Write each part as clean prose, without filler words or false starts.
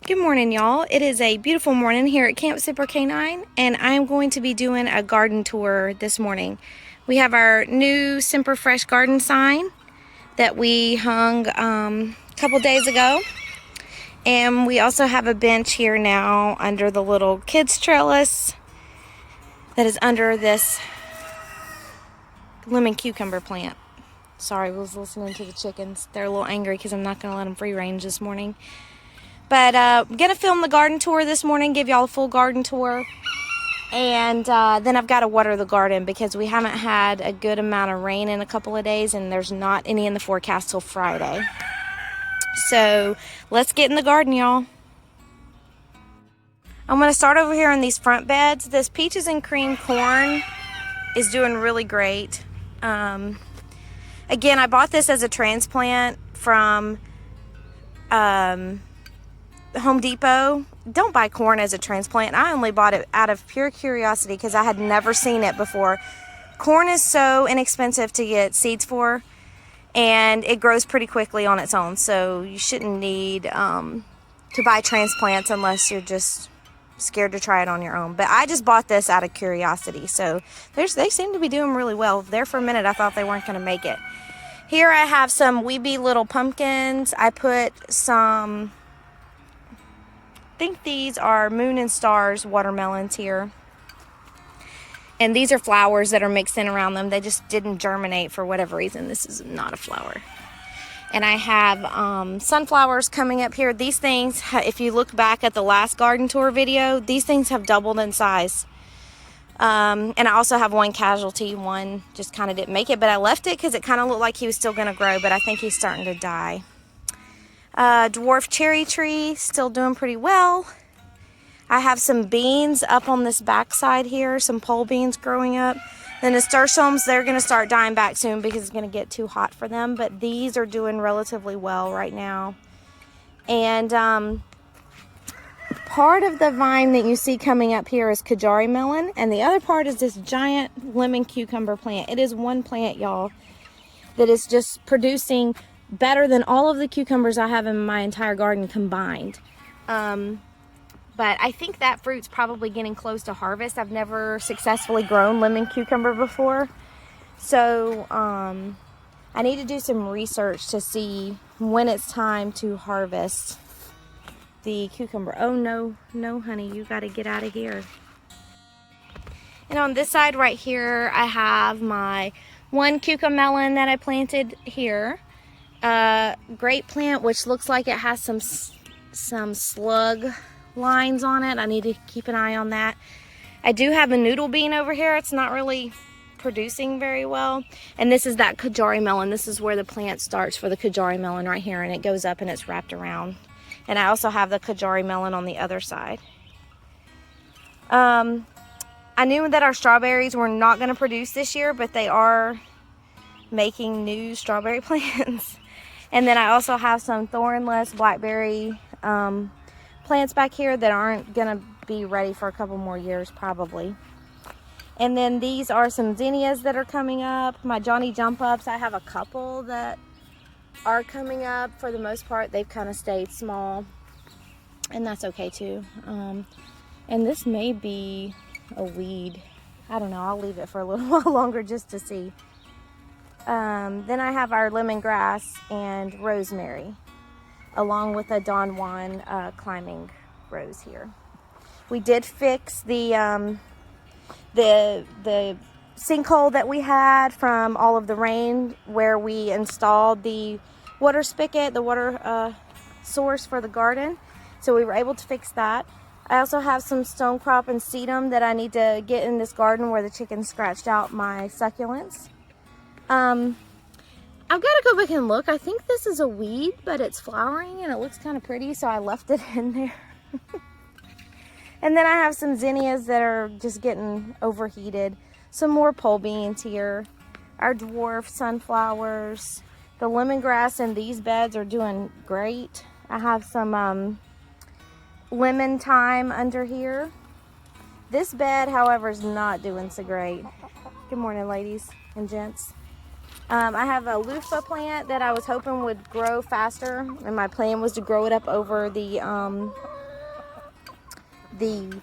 Good morning, y'all. It is a beautiful morning here at Camp Semper Canine, and I'm going to be doing a garden tour this morning. We have our new Semper Fresh Garden sign that we hung a couple days ago, and we also have a bench here now under the little kids trellis that is under this lemon cucumber plant. Sorry, I was listening to the chickens. They're a little angry because I'm not going to let them free range this morning. But I'm going to film the garden tour this morning, give y'all a full garden tour. And then I've got to water the garden because we haven't had a good amount of rain in a couple of days, and there's not any in the forecast till Friday. So let's get in the garden, y'all. I'm going to start over here on these front beds. This peaches and cream corn is doing really great. Again, I bought this as a transplant from Home Depot. Don't buy corn as a transplant. I only bought it out of pure curiosity because I had never seen it before. Corn is so inexpensive to get seeds for, and it grows pretty quickly on its own, so you shouldn't need to buy transplants unless you're just scared to try it on your own. But I just bought this out of curiosity, so they seem to be doing really well. There for a minute I thought they weren't going to make it. Here I have some weeby little pumpkins. I put some, I think these are Moon and Stars watermelons here. And these are flowers that are mixed in around them. They just didn't germinate for whatever reason. This is not a flower. And I have sunflowers coming up here. These things, if you look back at the last garden tour video, these things have doubled in size. And I also have one casualty. One just kind of didn't make it, but I left it because it kind of looked like he was still going to grow, but I think he's starting to die. Dwarf cherry tree, still doing pretty well. I have some beans up on this back side here, some pole beans growing up. The nasturtiums, they're going to start dying back soon because it's going to get too hot for them, but these are doing relatively well right now. And part of the vine that you see coming up here is Kajari melon, and the other part is this giant lemon cucumber plant. It is one plant, y'all, that is just producing better than all of the cucumbers I have in my entire garden combined. But I think that fruit's probably getting close to harvest. I've never successfully grown lemon cucumber before. So I need to do some research to see when it's time to harvest the cucumber. Oh no honey, you got to get out of here. And on this side right here, I have my one cucamelon that I planted here. Great plant, which looks like it has some slug lines on it. I need to keep an eye on that. I do have a noodle bean over here. It's not really producing very well. And this is that Kajari melon. This is where the plant starts for the Kajari melon right here, and it goes up and it's wrapped around. And I also have the Kajari melon on the other side. I knew that our strawberries were not going to produce this year, but they are making new strawberry plants. And then I also have some thornless blackberry plants back here that aren't going to be ready for a couple more years probably. And then these are some zinnias that are coming up. My Johnny Jump Ups, I have a couple that are coming up. For the most part, they've kind of stayed small, and that's okay too. And this may be a weed. I don't know. I'll leave it for a little while longer just to see. Then I have our lemongrass and rosemary, along with a Don Juan climbing rose here. We did fix the sinkhole that we had from all of the rain, where we installed the water spigot, the water source for the garden. So we were able to fix that. I also have some stonecrop and sedum that I need to get in this garden where the chickens scratched out my succulents. I've got to go back and look. I think this is a weed, but it's flowering and it looks kind of pretty, so I left it in there. And then I have some zinnias that are just getting overheated. Some more pole beans here. Our dwarf sunflowers. The lemongrass in these beds are doing great. I have some lemon thyme under here. This bed, however, is not doing so great. Good morning, ladies and gents. I have a loofah plant that I was hoping would grow faster, and my plan was to grow it up over the the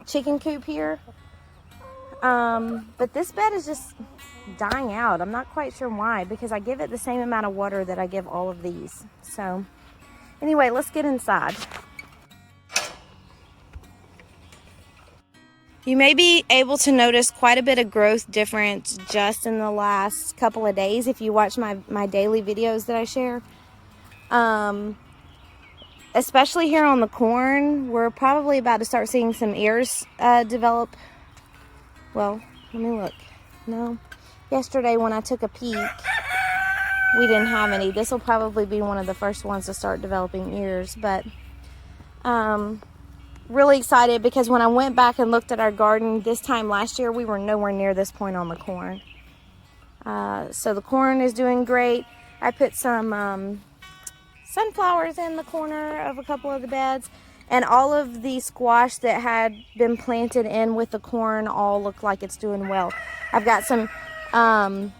chicken coop here. But this bed is just dying out. I'm not quite sure why, because I give it the same amount of water that I give all of these. So anyway, let's get inside. You may be able to notice quite a bit of growth difference just in the last couple of days if you watch my daily videos that I share. Especially here on the corn, we're probably about to start seeing some ears develop. Well, let me look. No, yesterday when I took a peek, we didn't have any. This will probably be one of the first ones to start developing ears, but really excited because when I went back and looked at our garden this time last year, we were nowhere near this point on the corn. So the corn is doing great. I put some sunflowers in the corner of a couple of the beds, and all of the squash that had been planted in with the corn all look like it's doing well. I've got some, I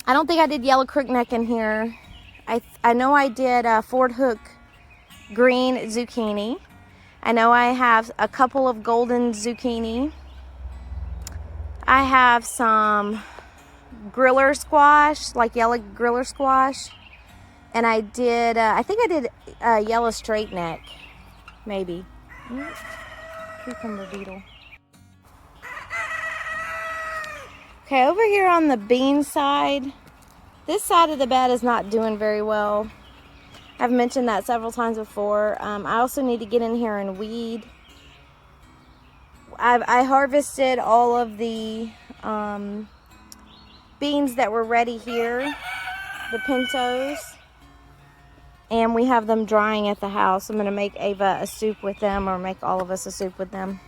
don't think I did yellow crookneck in here. I know I did Ford Hook green zucchini. I know I have a couple of golden zucchini. I have some griller squash, like yellow griller squash. And I did, I think I did yellow straight neck, maybe. Cucumber beetle. Okay, over here on the bean side, this side of the bed is not doing very well. I've mentioned that several times before. I also need to get in here and weed. I harvested all of the beans that were ready here, the pintos, and we have them drying at the house. I'm going to make Ava a soup with them, or make all of us a soup with them.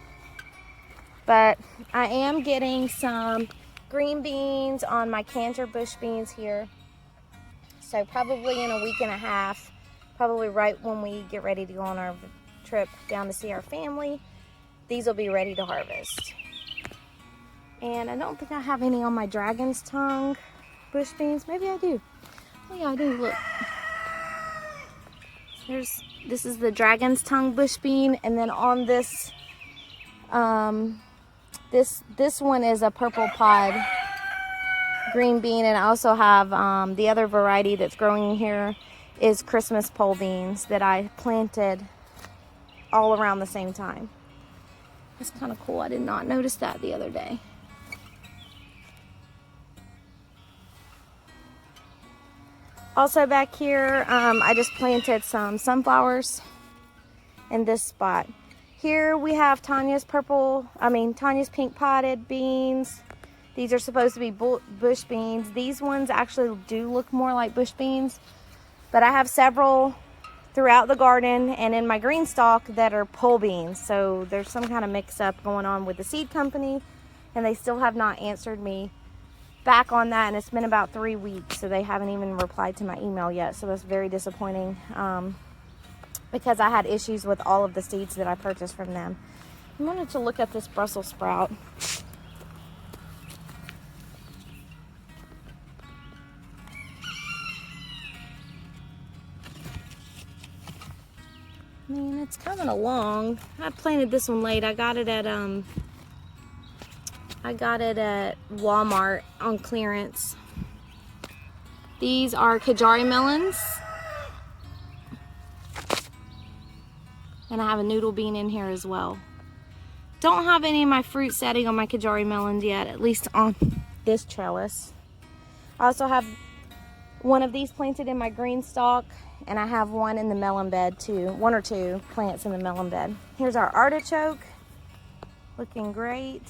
But I am getting some green beans on my canter bush beans here. So probably in a week and a half, probably right when we get ready to go on our trip down to see our family, these will be ready to harvest. And I don't think I have any on my dragon's tongue bush beans. Maybe I do. Oh yeah, I do. Look. This is the dragon's tongue bush bean, and then on this, this one is a purple pod green bean, and I also have the other variety that's growing here is Christmas pole beans that I planted all around the same time. That's kind of cool. I did not notice that the other day. Also back here, I just planted some sunflowers in this spot. Here we have Tanya's pink potted beans. These are supposed to be bush beans. These ones actually do look more like bush beans, but I have several throughout the garden and in my green stalk that are pole beans. So there's some kind of mix up going on with the seed company, and they still have not answered me back on that, and it's been about 3 weeks, so they haven't even replied to my email yet. So that's very disappointing, because I had issues with all of the seeds that I purchased from them. I wanted to look at this Brussels sprout. I mean, it's coming along. I planted this one late. I got it at Walmart on clearance. These are Kajari melons. And I have a noodle bean in here as well. Don't have any of my fruit setting on my Kajari melons yet, at least on this trellis. I also have one of these planted in my green stalk, and I have one in the melon bed too. One or two plants in the melon bed. Here's our artichoke, looking great.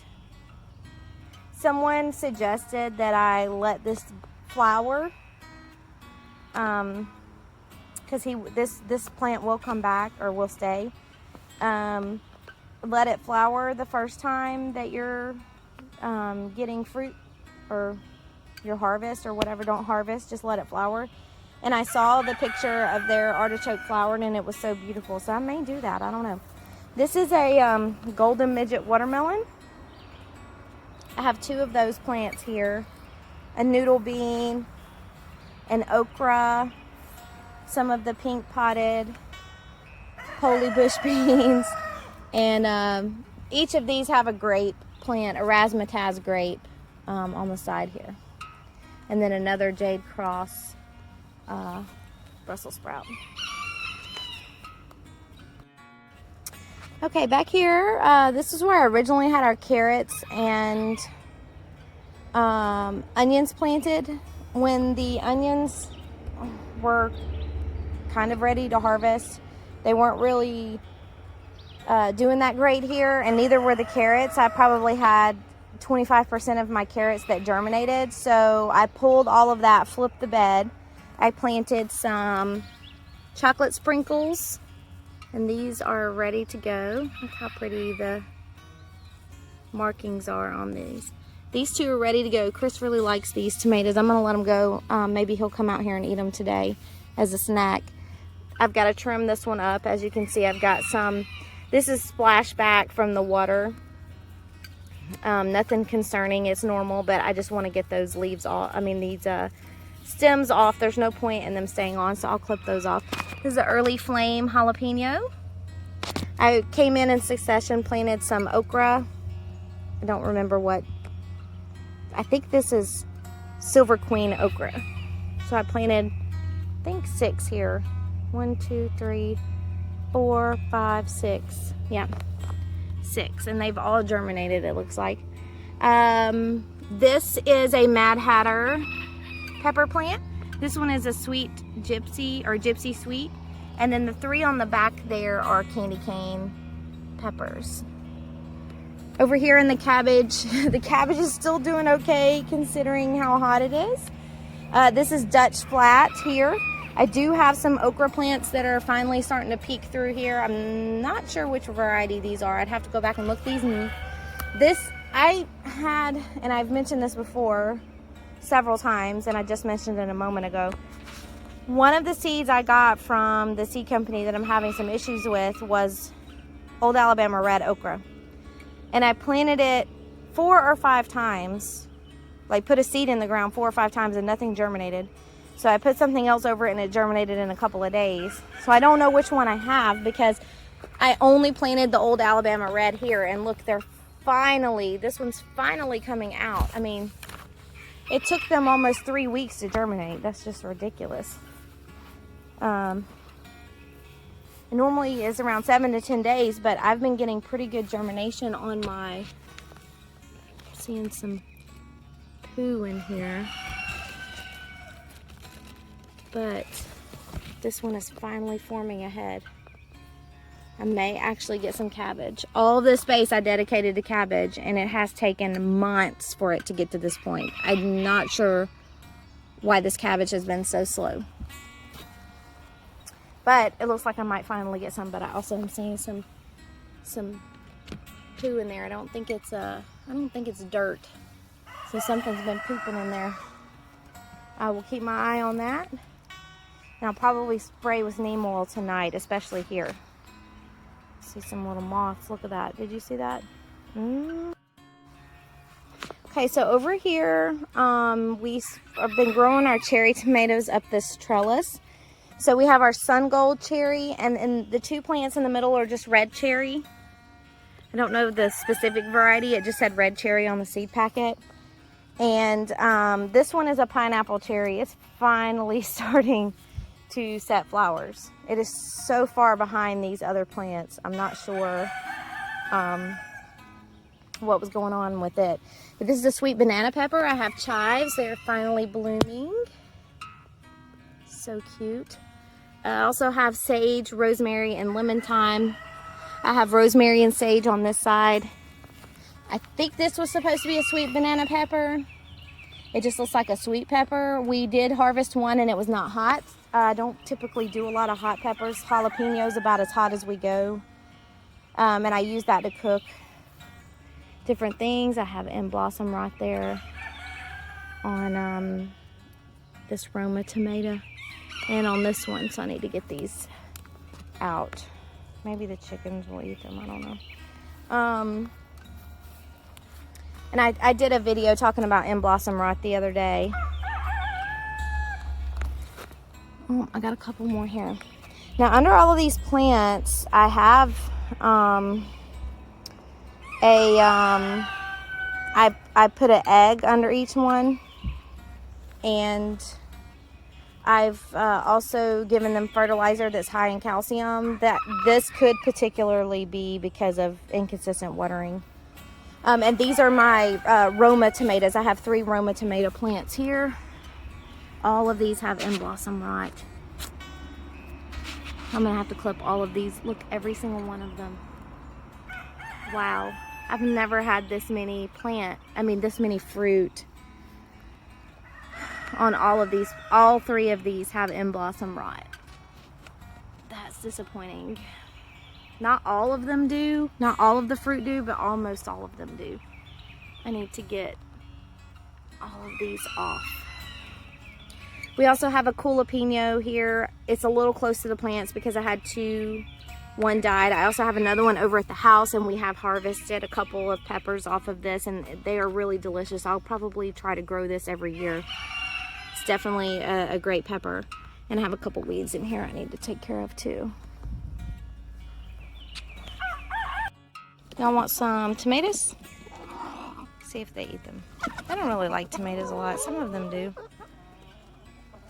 Someone suggested that I let this flower, because this plant will come back, or will stay. Let it flower the first time that you're getting fruit, or your harvest, or whatever. Don't harvest, just let it flower. And I saw the picture of their artichoke flowered, and it was so beautiful. So I may do that. I don't know. This is a golden midget watermelon. I have two of those plants here. A noodle bean, an okra, some of the pink potted holy bush beans, And each of these have a grape plant, a razzmatazz grape on the side here. And then another jade cross Brussels sprout. Okay, back here, this is where I originally had our carrots and onions planted. When the onions were kind of ready to harvest, they weren't really doing that great here, and neither were the carrots. I probably had 25% of my carrots that germinated, so I pulled all of that, flipped the bed. I planted some chocolate sprinkles, and these are ready to go. Look how pretty the markings are on these. These two are ready to go. Chris really likes these tomatoes. I'm gonna let him go. Maybe he'll come out here and eat them today as a snack. I've got to trim this one up. As you can see, I've got some, this is splashback from the water. Nothing concerning, it's normal, but I just want to get those leaves off, these stems off. There's no point in them staying on, so I'll clip those off. This is an early flame jalapeno. I came in succession, planted some okra. I don't remember what, I think this is Silver Queen okra. So I planted, I think 6 here. 1, 2, 3, 4, 5, 6. Yeah. 6, and they've all germinated, it looks like. This is a Mad Hatter pepper plant. This one is a sweet gypsy, or gypsy sweet, and then the 3 on the back there are candy cane peppers. Over here in the cabbage, the cabbage is still doing okay considering how hot it is. This is Dutch flat here. I do have some okra plants that are finally starting to peek through here. I'm not sure which variety these are. I'd have to go back and look. These, this I had, and I've mentioned this before several times, and I just mentioned it a moment ago. One of the seeds I got from the seed company that I'm having some issues with was Old Alabama red okra. And I planted it 4 or 5 times, like put a seed in the ground 4 or 5 times, and nothing germinated. So I put something else over it and it germinated in a couple of days. So I don't know which one I have, because I only planted the Old Alabama red here, and look, they're finally, this one's finally coming out. I mean, it took them almost 3 weeks to germinate. That's just ridiculous. It normally is around 7 to 10 days, but I've been getting pretty good germination on my, seeing some poo in here. But this one is finally forming a head. I may actually get some cabbage. All this space I dedicated to cabbage, and it has taken months for it to get to this point. I'm not sure why this cabbage has been so slow. But it looks like I might finally get some, but I also am seeing some poo in there. I don't think it's dirt. So something's been pooping in there. I will keep my eye on that. And I'll probably spray with neem oil tonight, especially here. See some little moths. Look at that. Did you see that? Okay, so over here, we have been growing our cherry tomatoes up this trellis. So we have our sun gold cherry, and the 2 plants in the middle are just red cherry. I don't know the specific variety. It just said red cherry on the seed packet. And this one is a pineapple cherry. It's finally starting to set flowers. It is so far behind these other plants. I'm not sure what was going on with it. But this is a sweet banana pepper. I have chives. They're finally blooming. So cute. I also have sage, rosemary, and lemon thyme. I have rosemary and sage on this side. I think this was supposed to be a sweet banana pepper. It just looks like a sweet pepper. We did harvest one and it was not hot. I don't typically do a lot of hot peppers. Jalapenos about as hot as we go. And I use that to cook different things. I have M Blossom right there on this Roma tomato and on this one. So I need to get these out. Maybe the chickens will eat them. I don't know. And I did a video talking about M Blossom rot the other day. Oh, I got a couple more here. Now under all of these plants, I have I put an egg under each one, and I've also given them fertilizer that's high in calcium. This could particularly be because of inconsistent watering. And these are my Roma tomatoes. I have 3 Roma tomato plants here. All of these have in blossom rot. I'm gonna have to clip all of these. Look, every single one of them. Wow, I've never had this many this many fruit on all of these. All 3 of these have in blossom rot. That's disappointing. Not all of them do, not all of the fruit do, but almost all of them do. I need to get all of these off. We also have a jalapeno here. It's a little close to the plants because I had 2. One died. I also have another one over at the house, and we have harvested a couple of peppers off of this, and they are really delicious. I'll probably try to grow this every year. It's definitely a great pepper. And I have a couple weeds in here I need to take care of too. Y'all want some tomatoes? See if they eat them. I don't really like tomatoes a lot. Some of them do.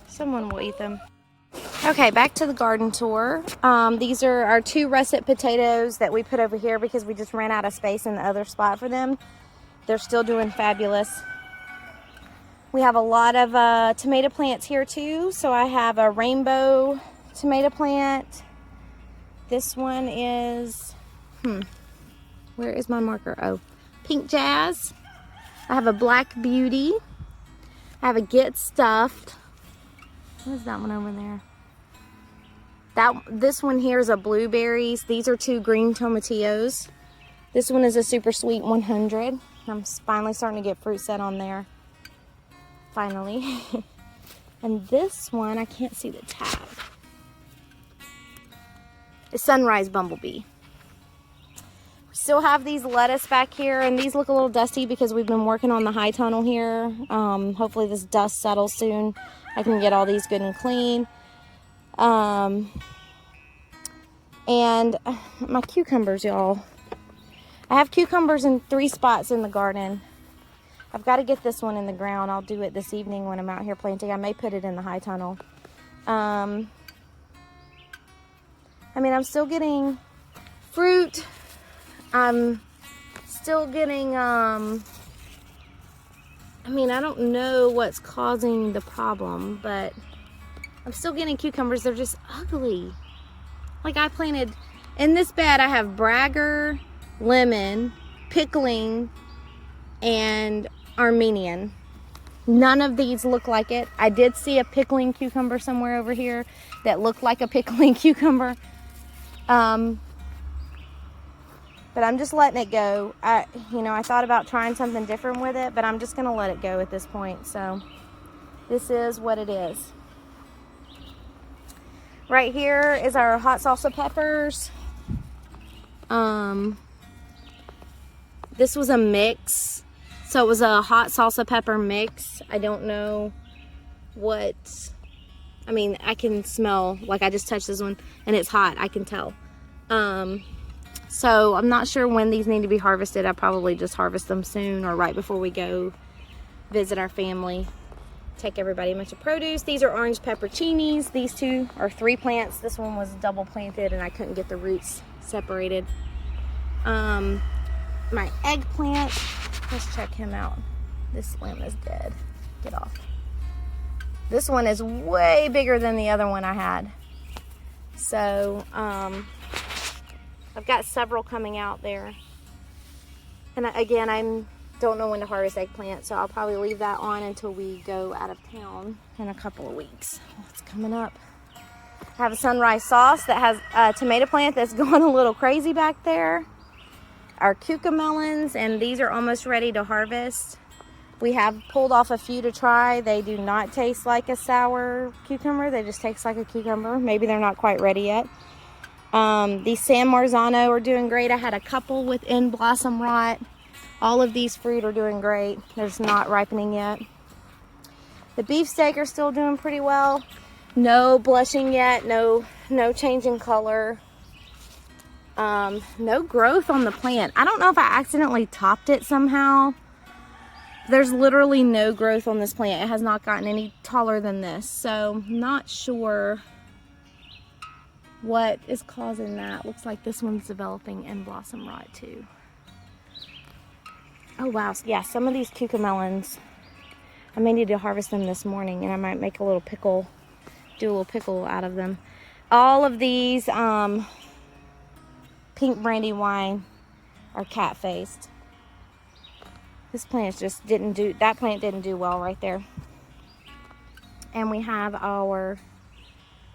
Someone will eat them. Okay, back to the garden tour. These are our 2 russet potatoes that we put over here because we just ran out of space in the other spot for them. They're still doing fabulous. We have a lot of tomato plants here too. So I have a rainbow tomato plant. This one is, where is my marker? Oh, pink jazz. I have a black beauty. I have a get stuffed. What is that one over there? This one here is a blueberries. These are 2 green tomatillos. This one is a super sweet 100. I'm finally starting to get fruit set on there. Finally. And this one, I can't see the tag. It's sunrise bumblebee. We still have these lettuce back here, and these look a little dusty because we've been working on the high tunnel here. Hopefully this dust settles soon. I can get all these good and clean. And my cucumbers, y'all. I have cucumbers in 3 spots in the garden. I've got to get this one in the ground. I'll do it this evening when I'm out here planting. I may put it in the high tunnel. I'm still getting fruit. I'm still getting, I don't know what's causing the problem, but I'm still getting cucumbers. They're just ugly. Like, I planted, in this bed I have Bragger, lemon, pickling, and Armenian. None of these look like it. I did see a pickling cucumber somewhere over here that looked like a pickling cucumber. But I'm just letting it go. I thought about trying something different with it, but I'm just gonna let it go at this point. So this is what it is. Right here is our hot salsa peppers. This was a mix. So it was a hot salsa pepper mix. I don't know what, I can smell, like I just touched this one and it's hot, I can tell. So I'm not sure when these need to be harvested. I'll probably just harvest them soon or right before we go visit our family. Take everybody a bunch of produce. These are orange pepperoncinis. These 2 are 3 plants. This one was double planted and I couldn't get the roots separated. My eggplant, let's check him out. This limb is dead. Get off. This one is way bigger than the other one I had. So, I've got several coming out there. And again, I don't know when to harvest eggplant, so I'll probably leave that on until we go out of town in a couple of weeks. What's coming up? I have a sunrise sauce that has a tomato plant that's going a little crazy back there. Our cucamelons, and these are almost ready to harvest. We have pulled off a few to try. They do not taste like a sour cucumber. They just taste like a cucumber. Maybe they're not quite ready yet. These San Marzano are doing great. I had a couple with in blossom rot. All of these fruit are doing great. They're just not ripening yet. The beefsteak are still doing pretty well. No blushing yet. No change in color. No growth on the plant. I don't know if I accidentally topped it somehow. There's literally no growth on this plant. It has not gotten any taller than this. So not sure what is causing that. Looks like this one's developing end blossom rot too. Oh wow, yeah, some of these cucamelons, I may need to harvest them this morning, and I might make a little pickle, do a little pickle out of them. All of these pink brandy wine are cat-faced. This plant just didn't do, that plant didn't do well right there. And we have our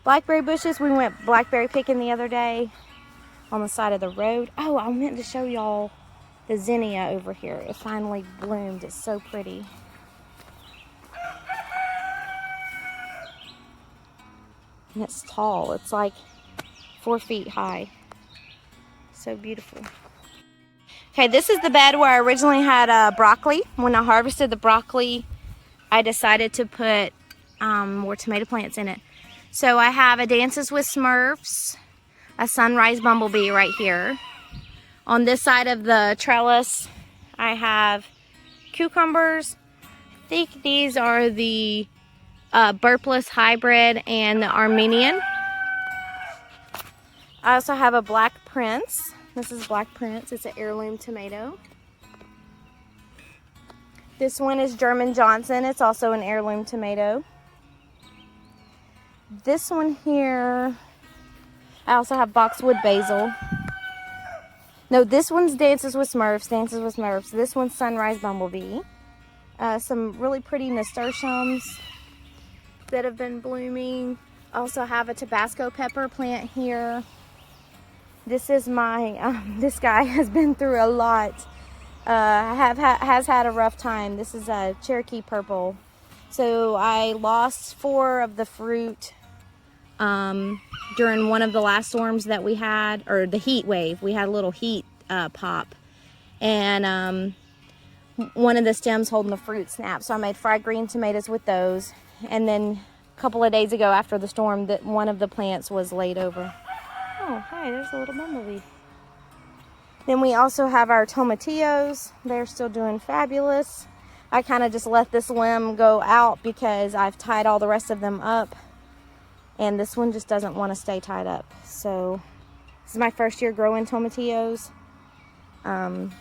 blackberry bushes. We went blackberry picking the other day on the side of the road. Oh, I meant to show y'all the zinnia over here. It finally bloomed. It's so pretty. And it's tall. It's like 4 feet high. So beautiful. Okay, this is the bed where I originally had broccoli. When I harvested the broccoli, I decided to put more tomato plants in it. So I have a Dances with Smurfs, a sunrise bumblebee right here. On this side of the trellis, I have cucumbers. I think these are the burpless hybrid and the Armenian. I also have a Black Prince. This is Black Prince. It's an heirloom tomato. This one is German Johnson. It's also an heirloom tomato. This one here, I also have boxwood basil. No, this one's Dances with Smurfs. Dances with Smurfs. This one's Sunrise Bumblebee. Some really pretty nasturtiums that have been blooming. I also have a Tabasco pepper plant here. This is my, this guy has been through a lot. Has had a rough time. This is a Cherokee purple. So I lost 4 of the fruit during one of the last storms that we had, or the heat wave. We had a little heat pop, and one of the stems holding the fruit snapped. So I made fried green tomatoes with those. And then a couple of days ago after the storm, that one of the plants was laid over. Oh, hi, there's a little bumblebee. Then we also have our tomatillos. They're still doing fabulous. I kind of just let this limb go out because I've tied all the rest of them up. And this one just doesn't want to stay tied up. So this is my first year growing tomatillos. I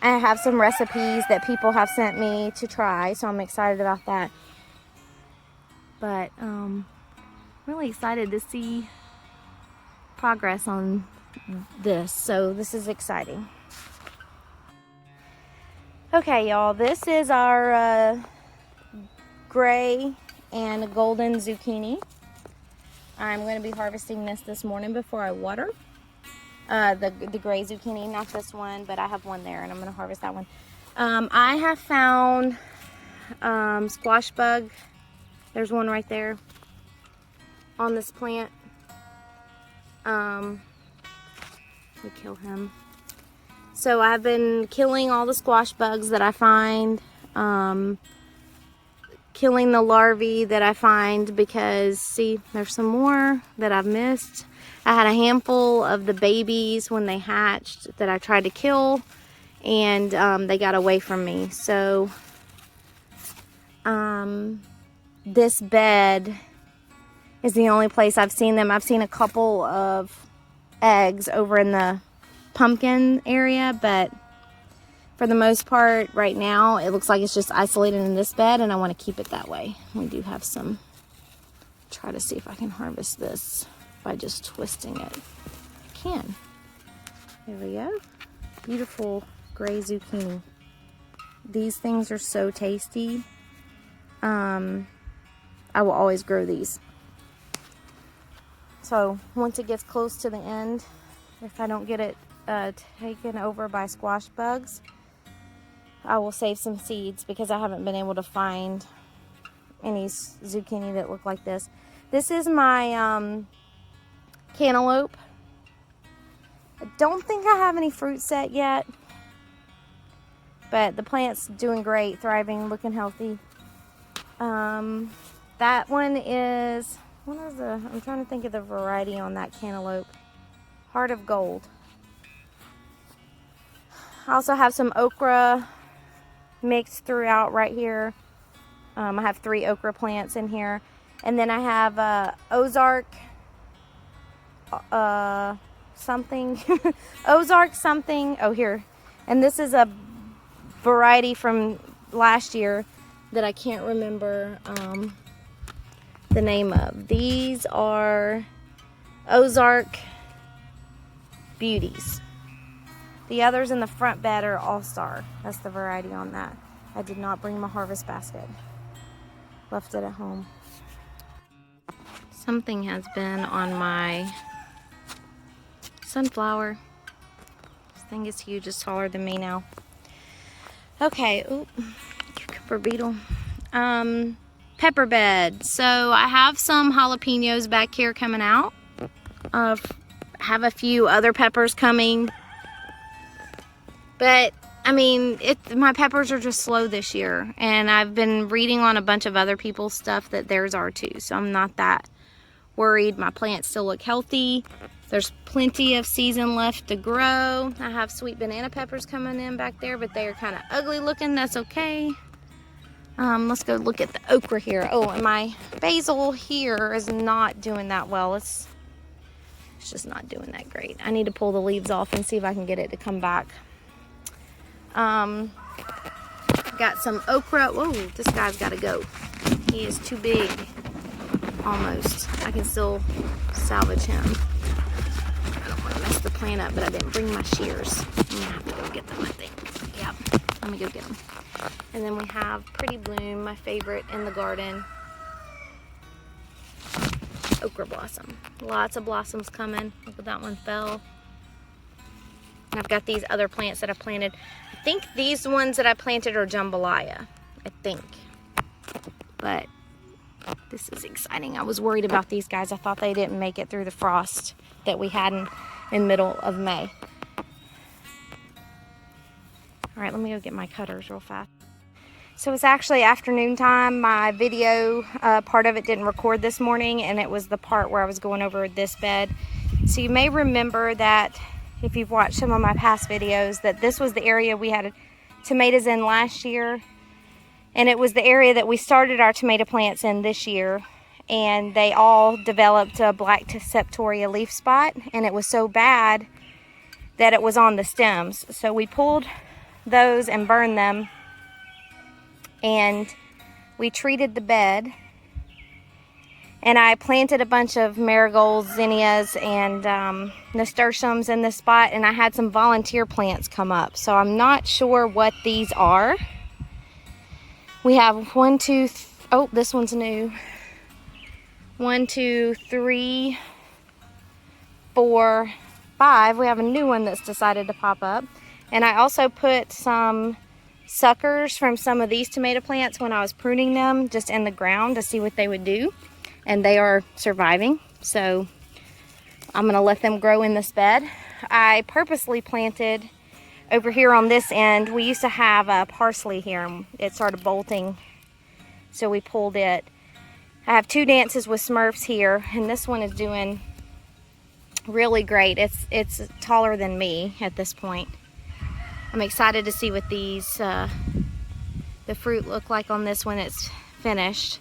have some recipes that people have sent me to try, so I'm excited about that. But really excited to see progress on this. So this is exciting. Okay, y'all, this is our gray and golden zucchini. I'm going to be harvesting this morning before I water. The gray zucchini, not this one, but I have one there and I'm going to harvest that one. I have found squash bug. There's one right there on this plant. We kill him. So I've been killing all the squash bugs that I find, killing the larvae that I find, because see, there's some more that I've missed. I had a handful of the babies when they hatched that I tried to kill, and they got away from me. So this bed is the only place I've seen them. I've seen a couple of eggs over in the pumpkin area, but for the most part right now it looks like it's just isolated in this bed, and I want to keep it that way. We do have some. Try to see if I can harvest this by just twisting it. I can. There we go. Beautiful gray zucchini. These things are so tasty. I will always grow these. So once it gets close to the end, if I don't get it taken over by squash bugs, I will save some seeds, because I haven't been able to find any zucchini that look like this. This is my cantaloupe. I don't think I have any fruit set yet, but the plant's doing great, thriving, looking healthy. That one is, what is the, I'm trying to think of the variety on that cantaloupe. Heart of Gold. I also have some okra mixed throughout right here. I have 3 okra plants in here. And then I have Ozark something. Ozark something. Oh, here. And this is a variety from last year that I can't remember the name of. These are Ozark Beauties. The others in the front bed are All-Star. That's the variety on that. I did not bring my harvest basket. Left it at home. Something has been on my sunflower. This thing is huge. It's taller than me now. Okay. Ooh, cucumber beetle. Pepper bed. So I have some jalapenos back here coming out. Have a few other peppers coming. But I mean, my peppers are just slow this year, and I've been reading on a bunch of other people's stuff that theirs are too, so I'm not that worried. My plants still look healthy. There's plenty of season left to grow. I have sweet banana peppers coming in back there, but they are kind of ugly looking. That's okay. Let's go look at the okra here. Oh, and my basil here is not doing that well. It's just not doing that great. I need to pull the leaves off and see if I can get it to come back. Got some okra. Whoa, this guy's got to go. He is too big. Almost. I can still salvage him. I don't want to mess the plant up, but I didn't bring my shears. I'm going to have to go get them, I think. Yep. Let me go get them. And then we have Pretty Bloom, my favorite in the garden. Okra blossom. Lots of blossoms coming. Look at that one fell. And I've got these other plants that I planted. I think these ones that I planted are jambalaya. I think. But this is exciting. I was worried about these guys. I thought they didn't make it through the frost that we had in middle of May. All right, let me go get my cutters real fast. So it's actually afternoon time. My video, part of it didn't record this morning, and it was the part where I was going over this bed. So you may remember that if you've watched some of my past videos, that this was the area we had tomatoes in last year. And it was the area that we started our tomato plants in this year. And they all developed a black septoria leaf spot. And it was so bad that it was on the stems. So we pulled those and burned them. And we treated the bed. And I planted a bunch of marigolds, zinnias, and nasturtiums in this spot. And I had some volunteer plants come up. So I'm not sure what these are. We have 1, 2, oh, this one's new. 1, 2, 3, 4, 5. We have a new one that's decided to pop up. And I also put some suckers from some of these tomato plants when I was pruning them just in the ground to see what they would do. And they are surviving. So I'm going to let them grow in this bed. I purposely planted over here on this end. We used to have parsley here, and it started bolting, so we pulled it. I have 2 dances with Smurfs here, and this one is doing really great. It's taller than me at this point. I'm excited to see what these the fruit look like on this when it's finished.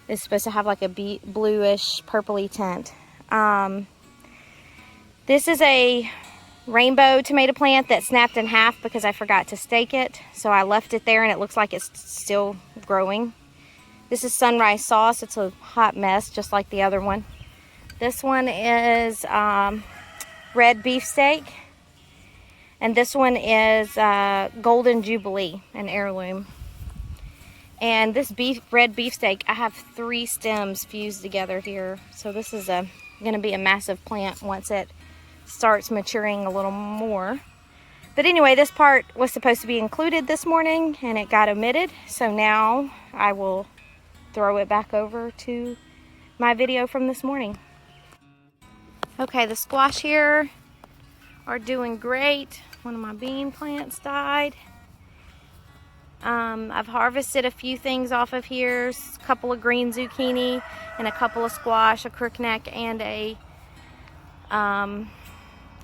It's supposed to have like a bluish purpley tint. This is a rainbow tomato plant that snapped in half because I forgot to stake it. So I left it there and it looks like it's still growing. This is sunrise sauce. It's a hot mess just like the other one. This one is red beefsteak. And this one is golden jubilee, an heirloom. And this red beefsteak, I have 3 stems fused together here. So this is going to be a massive plant once it starts maturing a little more. But anyway, this part was supposed to be included this morning and it got omitted. So now I will throw it back over to my video from this morning. Okay, the squash here are doing great. One of my bean plants died. I've harvested a few things off of here. A couple of green zucchini and a couple of squash, a crookneck, and a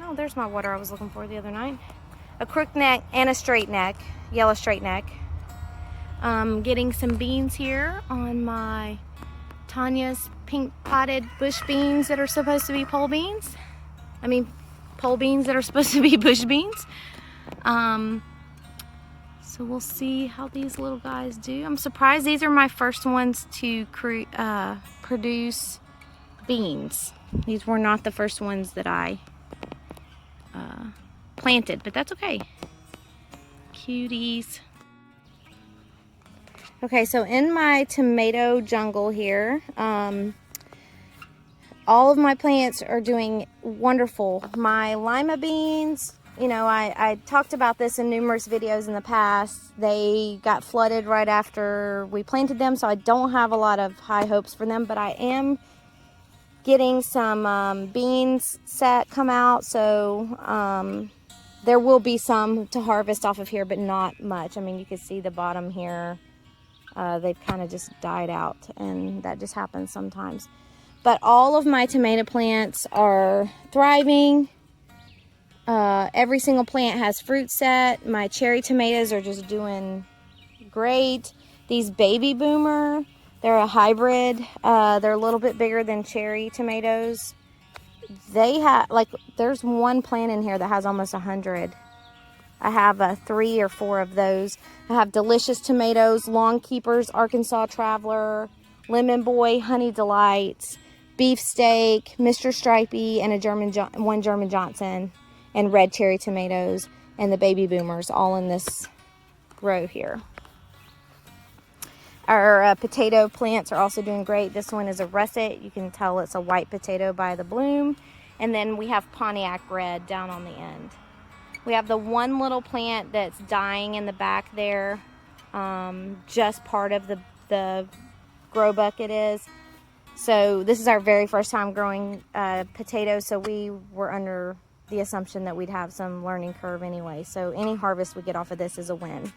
Oh, there's my water I was looking for the other night. A crook neck and a straight neck, yellow straight neck. Getting some beans here on my Tanya's pink potted bush beans that are supposed to be pole beans. I mean, pole beans that are supposed to be bush beans. So we'll see how these little guys do. I'm surprised these are my first ones to produce beans. These were not the first ones that I planted, but that's okay. Cuties. Okay, so in my tomato jungle here, all of my plants are doing wonderful. My lima beans, you know, I talked about this in numerous videos in the past. They got flooded right after we planted them, so I don't have a lot of high hopes for them, but I am getting some beans set come out, so there will be some to harvest off of here, but not much. I mean, you can see the bottom here. They've kind of just died out, and that just happens sometimes. But all of my tomato plants are thriving. Every single plant has fruit set. My cherry tomatoes are just doing great. These baby boomer, they're a hybrid. They're a little bit bigger than cherry tomatoes. They have, like, there's one plant in here that has almost 100. I have 3 or 4 of those. I have delicious tomatoes, long keepers, Arkansas Traveler, Lemon Boy, Honey Delights, beefsteak, Mr. Stripey, and one German Johnson, and red cherry tomatoes, and the baby boomers, all in this row here. Our potato plants are also doing great. This one is a russet. You can tell it's a white potato by the bloom. And then we have Pontiac red down on the end. We have the one little plant that's dying in the back there. Just part of the grow bucket is. So this is our very first time growing potatoes, so we were under the assumption that we'd have some learning curve anyway. So any harvest we get off of this is a win.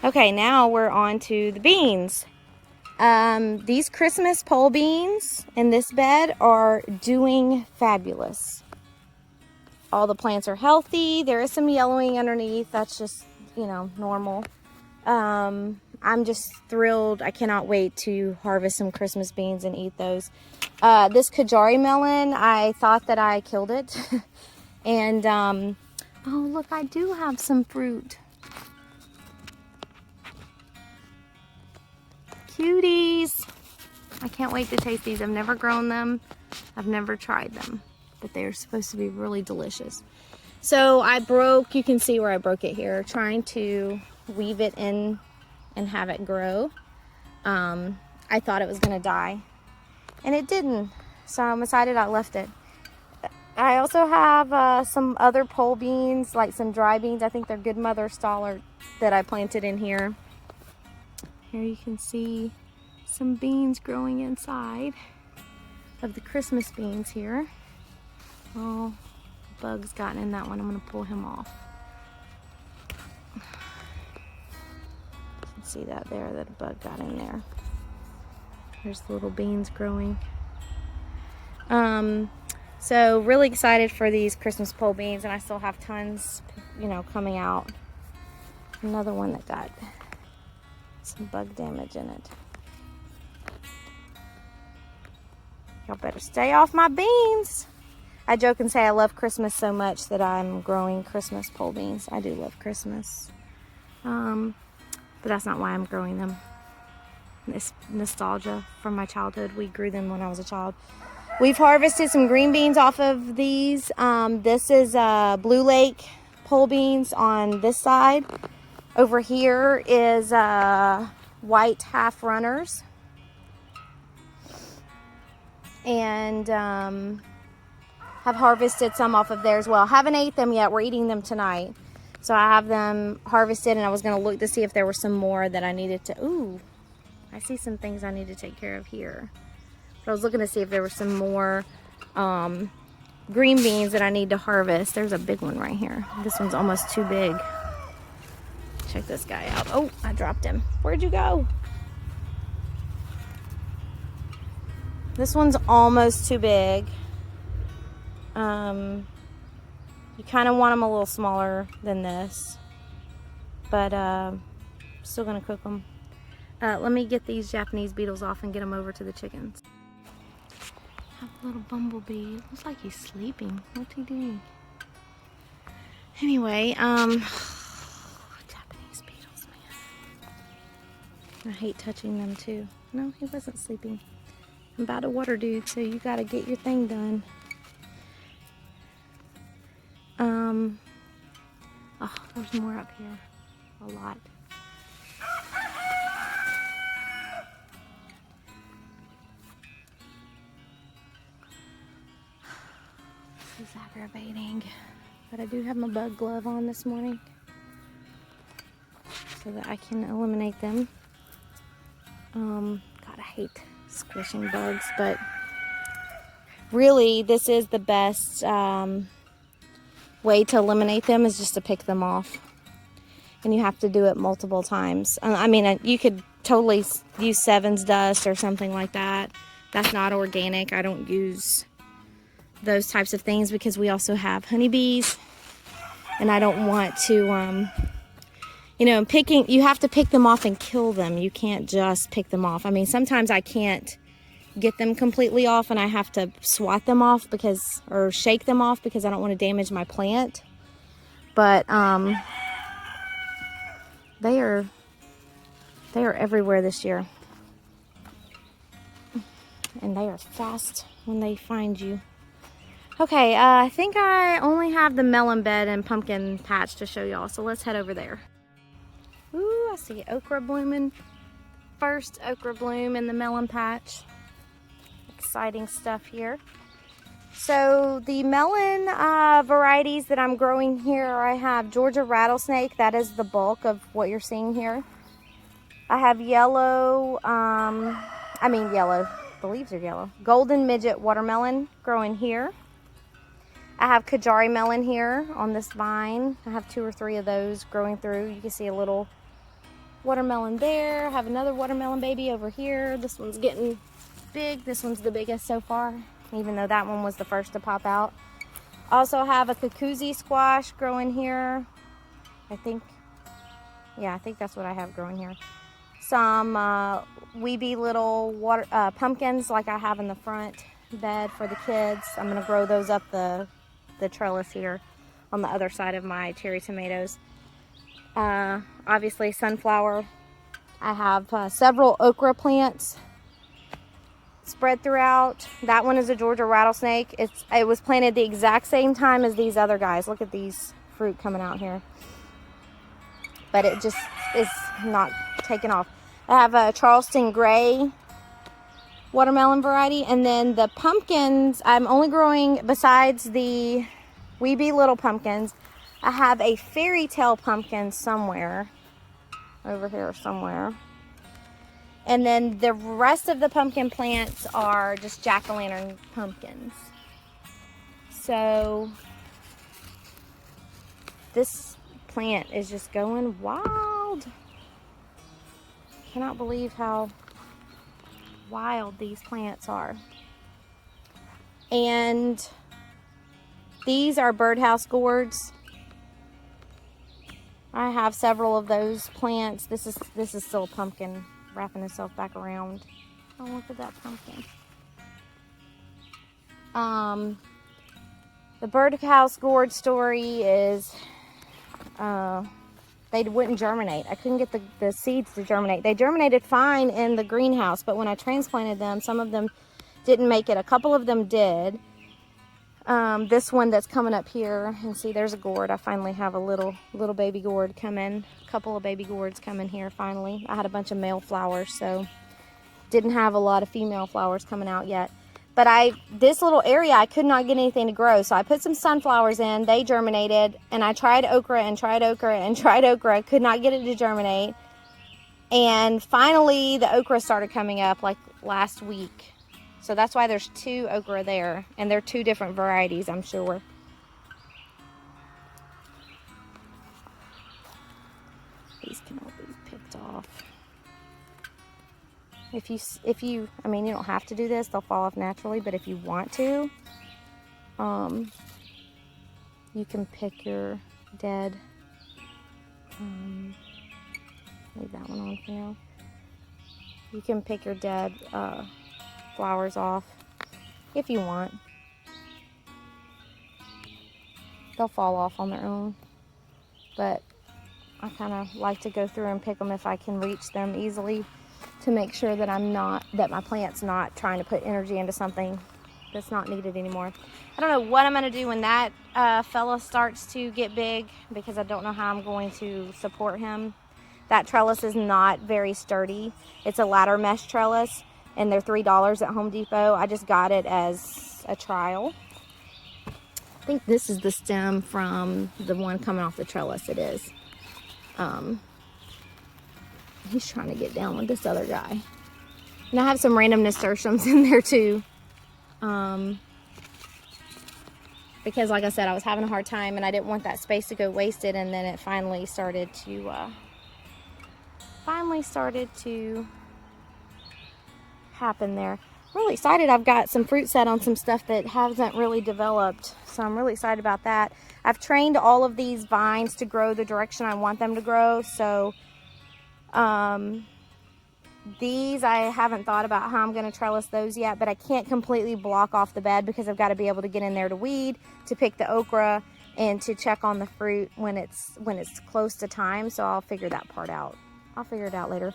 Okay, now we're on to the beans. These Christmas pole beans in this bed are doing fabulous. All the plants are healthy. There is some yellowing underneath. That's just, you know, normal. I'm just thrilled. I cannot wait to harvest some Christmas beans and eat those. This Kajari melon, I thought that I killed it. And, oh, look, I do have some fruit. Cuties. I can't wait to taste these. I've never grown them. I've never tried them. But they're supposed to be really delicious. So I broke, you can see where I broke it here, trying to weave it in and have it grow. I thought it was going to die, and it didn't, so I'm excited I left it. I also have some other pole beans, like some dry beans. I think they're Good Mother Stallard that I planted in here. Here you can see some beans growing inside of the Christmas beans here. Oh, bug's gotten in that one. I'm going to pull him off. You can see that there, that a bug got in there. There's the little beans growing. So really excited for these Christmas pole beans, and I still have tons, you know, coming out. Another one that got some bug damage in it. Y'all better stay off my beans. I joke and say I love Christmas so much that I'm growing Christmas pole beans. I do love Christmas. But that's not why I'm growing them. It's nostalgia from my childhood. We grew them when I was a child. We've harvested some green beans off of these. This is Blue Lake pole beans on this side. Over here is white half runners. And have harvested some off of there as well. Haven't ate them yet. We're eating them tonight. So I have them harvested, and I was going to look to see if there were some more that I needed to... Ooh, I see some things I need to take care of here. But I was looking to see if there were some more green beans that I need to harvest. There's a big one right here. This one's almost too big. Check this guy out. Oh, I dropped him. Where'd you go? This one's almost too big. You kind of want them a little smaller than this, but still gonna cook them. Let me get these Japanese beetles off and get them over to the chickens. I have a little bumblebee. It looks like he's sleeping. What's he doing? Anyway, Japanese beetles, man. I hate touching them too. No, he wasn't sleeping. I'm about a water dude, so you gotta get your thing done. Oh, there's more up here. A lot. This is aggravating. But I do have my bug glove on this morning so that I can eliminate them. God, I hate squishing bugs, but really this is the best way to eliminate them, is just to pick them off. And you have to do it multiple times. I mean, you could totally use Sevens dust or something like that. That's not organic. I don't use those types of things because we also have honeybees. And I don't want to, you know, you have to pick them off and kill them. You can't just pick them off. I mean, sometimes I can't get them completely off and I have to swat them off or shake them off because I don't want to damage my plant. But they are everywhere this year. And they are fast when they find you. Okay, I think I only have the melon bed and pumpkin patch to show y'all, so let's head over there. Ooh, I see okra blooming. First okra bloom in the melon patch. Exciting stuff here. So the melon varieties that I'm growing here, I have Georgia rattlesnake. That is the bulk of what you're seeing here. I have yellow, yellow. The leaves are yellow. Golden midget watermelon growing here. I have Kajari melon here on this vine. I have 2 or 3 of those growing through. You can see a little watermelon there. I have another watermelon baby over here. This one's getting big. This one's the biggest so far, even though that one was the first to pop out. Also have a cucuzzi squash growing here. I think that's what I have growing here. Some weeby little pumpkins like I have in the front bed for the kids. I'm going to grow those up the trellis here on the other side of my cherry tomatoes. Obviously sunflower. I have several okra plants spread throughout. That one is a Georgia rattlesnake. It was planted the exact same time as these other guys. Look at these fruit coming out here. But it just is not taking off. I have a Charleston Gray watermelon variety. And then the pumpkins, I'm only growing, besides the weeby little pumpkins, I have a fairy tale pumpkin somewhere. Over here somewhere. And then the rest of the pumpkin plants are just jack-o'-lantern pumpkins. So this plant is just going wild. Cannot believe how wild these plants are. And these are birdhouse gourds. I have several of those plants. This is still a pumpkin wrapping itself back around. Oh, look at that pumpkin. The birdhouse gourd story is they wouldn't germinate. I couldn't get the seeds to germinate. They germinated fine in the greenhouse, but when I transplanted them, some of them didn't make it. A couple of them did. This one that's coming up here, and see there's a gourd. I finally have a little baby gourd coming. A couple of baby gourds coming here finally. I had a bunch of male flowers, so didn't have a lot of female flowers coming out yet. But this little area, I could not get anything to grow, so I put some sunflowers in. They germinated, and I tried okra and tried okra and tried okra. Could not get it to germinate. And finally, the okra started coming up like last week. So that's why there's 2 okra there, and they're 2 different varieties, I'm sure. These can all be picked off. If you, I mean, you don't have to do this, they'll fall off naturally, but if you want to, You can pick your dead, leave that one on for now. You can pick your dead flowers off if you want. They'll fall off on their own, but I kind of like to go through and pick them if I can reach them easily, to make sure that my plant's not trying to put energy into something that's not needed anymore. I don't know what I'm going to do when that fella starts to get big, because I don't know how I'm going to support him. That trellis is not very sturdy. It's a ladder mesh trellis, and they're $3 at Home Depot. I just got it as a trial. I think this is the stem from the one coming off the trellis. It is. He's trying to get down with this other guy. And I have some random nasturtiums in there too. Because like I said, I was having a hard time and I didn't want that space to go wasted, and then it finally started to happen there. I'm really excited. I've got some fruit set on some stuff that hasn't really developed, so I'm really excited about that. I've trained all of these vines to grow the direction I want them to grow, so these, I haven't thought about how I'm going to trellis those yet, but I can't completely block off the bed because I've got to be able to get in there to weed, to pick the okra, and to check on the fruit when it's close to time. So I'll figure that part out. I'll figure it out later.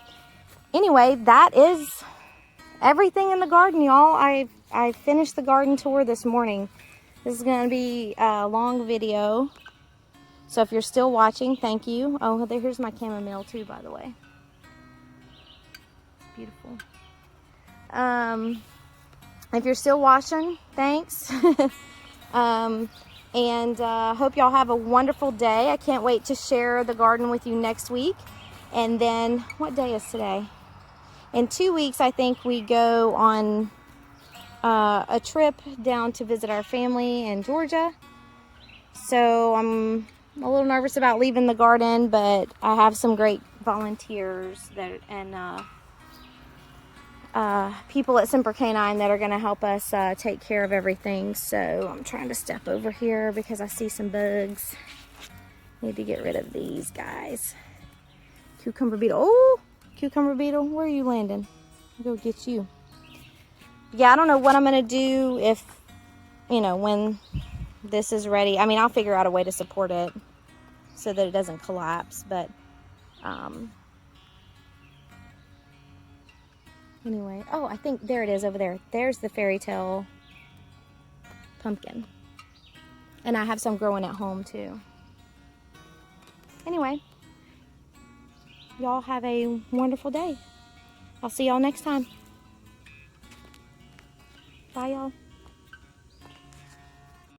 Anyway, that is everything in the garden, y'all. I finished the garden tour this morning. This is going to be a long video, so if you're still watching, thank you. Oh, here's my chamomile too, by the way. Beautiful. If you're still watching, thanks. And hope y'all have a wonderful day. I can't wait to share the garden with you next week. And then, what day is today? In 2 weeks, I think we go on a trip down to visit our family in Georgia. So I'm a little nervous about leaving the garden, but I have some great volunteers and people at Semper Canine that are going to help us take care of everything. So I'm trying to step over here because I see some bugs. Need to get rid of these guys. Cucumber beetle. Oh, cucumber beetle, where are you landing? I'll go get you. Yeah, I don't know what I'm going to do if, when this is ready. I mean, I'll figure out a way to support it so that it doesn't collapse, but anyway. Oh, I think there it is over there. There's the fairy tale pumpkin. And I have some growing at home too. Anyway, y'all have a wonderful day. I'll see y'all next time. Bye, y'all.